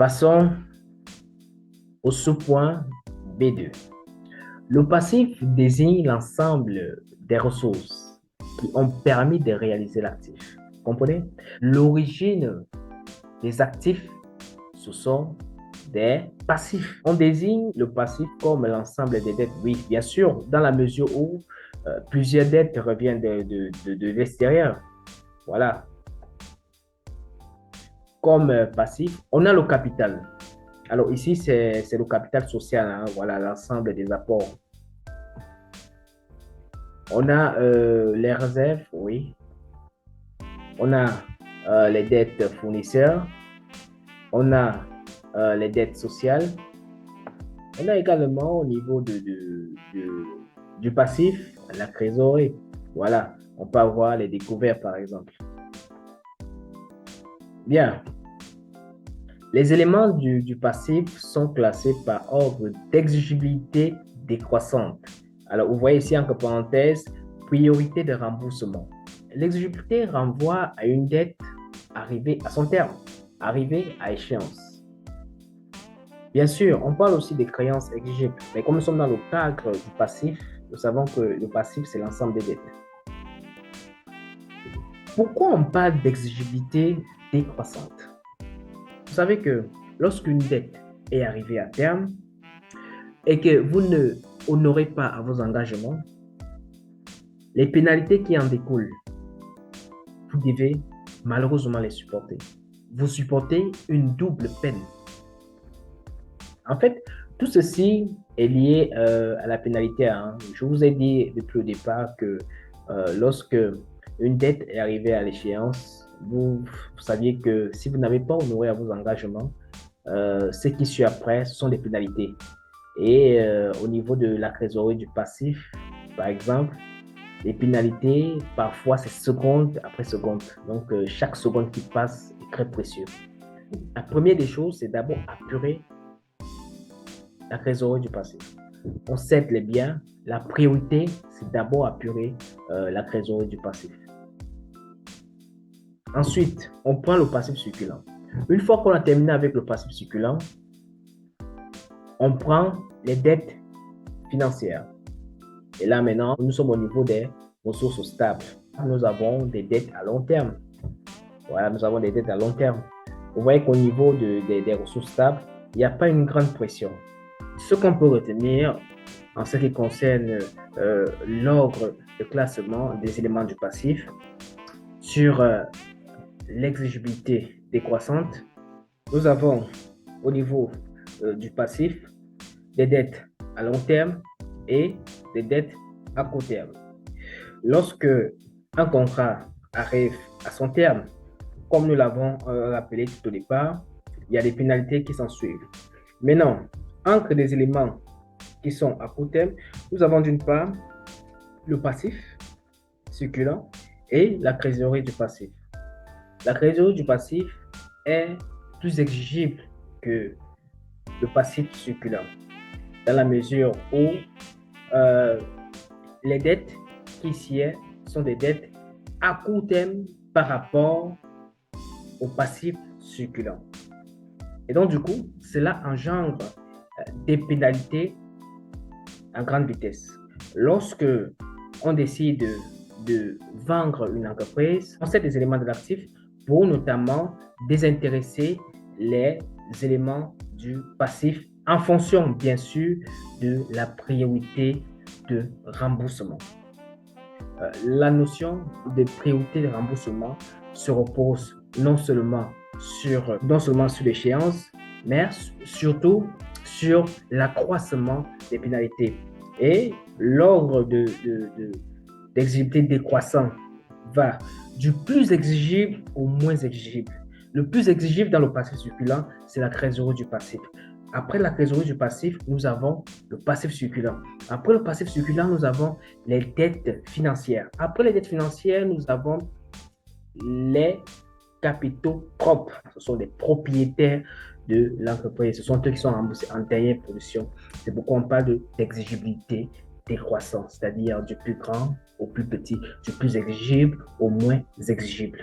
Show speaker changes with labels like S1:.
S1: Passons au sous-point B2. Le passif désigne l'ensemble des ressources qui ont permis de réaliser l'actif. Vous comprenez? L'origine des actifs, ce sont des passifs. On désigne le passif comme l'ensemble des dettes. Oui, bien sûr, dans la mesure où plusieurs dettes reviennent de l'extérieur. Voilà. Comme passif, on a le capital. Alors ici, c'est le capital social, hein, voilà l'ensemble des apports. On a les réserves, oui. On a les dettes fournisseurs. On a les dettes sociales. On a également au niveau du passif, la trésorerie. Voilà, on peut avoir les découvertes par exemple. Bien, les éléments du passif sont classés par ordre d'exigibilité décroissante. Alors, vous voyez ici entre parenthèses, priorité de remboursement. L'exigibilité renvoie à une dette arrivée à son terme, arrivée à échéance. Bien sûr, on parle aussi des créances exigibles, mais comme nous sommes dans le cadre du passif, nous savons que le passif, c'est l'ensemble des dettes. Pourquoi on parle d'exigibilité décroissante? Vous savez que lorsqu'une dette est arrivée à terme et que vous ne honorez pas à vos engagements, les pénalités qui en découlent, vous devez malheureusement les supporter. Vous supportez une double peine. En fait, tout ceci est lié à la pénalité. Hein. Je vous ai dit depuis le départ que lorsque une dette est arrivée à l'échéance, vous saviez que si vous n'avez pas honoré à vos engagements, ce qui suit après, ce sont des pénalités. Et au niveau de la trésorerie du passif, par exemple, les pénalités, parfois, c'est seconde après seconde. Donc, chaque seconde qui passe est très précieux. La première des choses, c'est d'abord apurer la trésorerie du passif. On cède les biens. La priorité, c'est d'abord apurer la trésorerie du passif. Ensuite, on prend le passif circulant. Une fois qu'on a terminé avec le passif circulant, on prend les dettes financières. Et là, maintenant, nous sommes au niveau des ressources stables. Nous avons des dettes à long terme. Voilà, nous avons des dettes à long terme. Vous voyez qu'au niveau des ressources stables, il n'y a pas une grande pression. Ce qu'on peut retenir en ce qui concerne l'ordre de classement des éléments du passif sur l'exigibilité décroissante, nous avons au niveau du passif des dettes à long terme et des dettes à court terme. Lorsque un contrat arrive à son terme, comme nous l'avons rappelé tout au départ, il y a des pénalités qui s'en suivent. Maintenant, entre les éléments qui sont à court terme, nous avons d'une part le passif circulant et la trésorerie du passif. La trésorerie du passif est plus exigible que le passif circulant, dans la mesure où les dettes qui ici sont des dettes à court terme par rapport au passif circulant. Et donc, du coup, cela engendre des pénalités à grande vitesse. Lorsque on décide de vendre une entreprise, on sait des éléments de l'actif pour notamment désintéresser les éléments du passif en fonction, bien sûr, de la priorité de remboursement. La notion de priorité de remboursement se repose non seulement sur l'échéance, mais surtout sur l'accroissement des pénalités. Et l'ordre d'exigibilité décroissant va du plus exigible au moins exigible. Le plus exigible dans le passif circulant, c'est la trésorerie du passif. Après la trésorerie du passif, nous avons le passif circulant. Après le passif circulant, nous avons les dettes financières. Après les dettes financières, nous avons les capitaux propres. Ce sont les propriétaires de l'entreprise. Ce sont eux qui sont remboursés en dernière position. C'est pourquoi on parle d'exigibilité décroissante, c'est-à-dire du plus grand au plus petit, du plus exigible au moins exigible.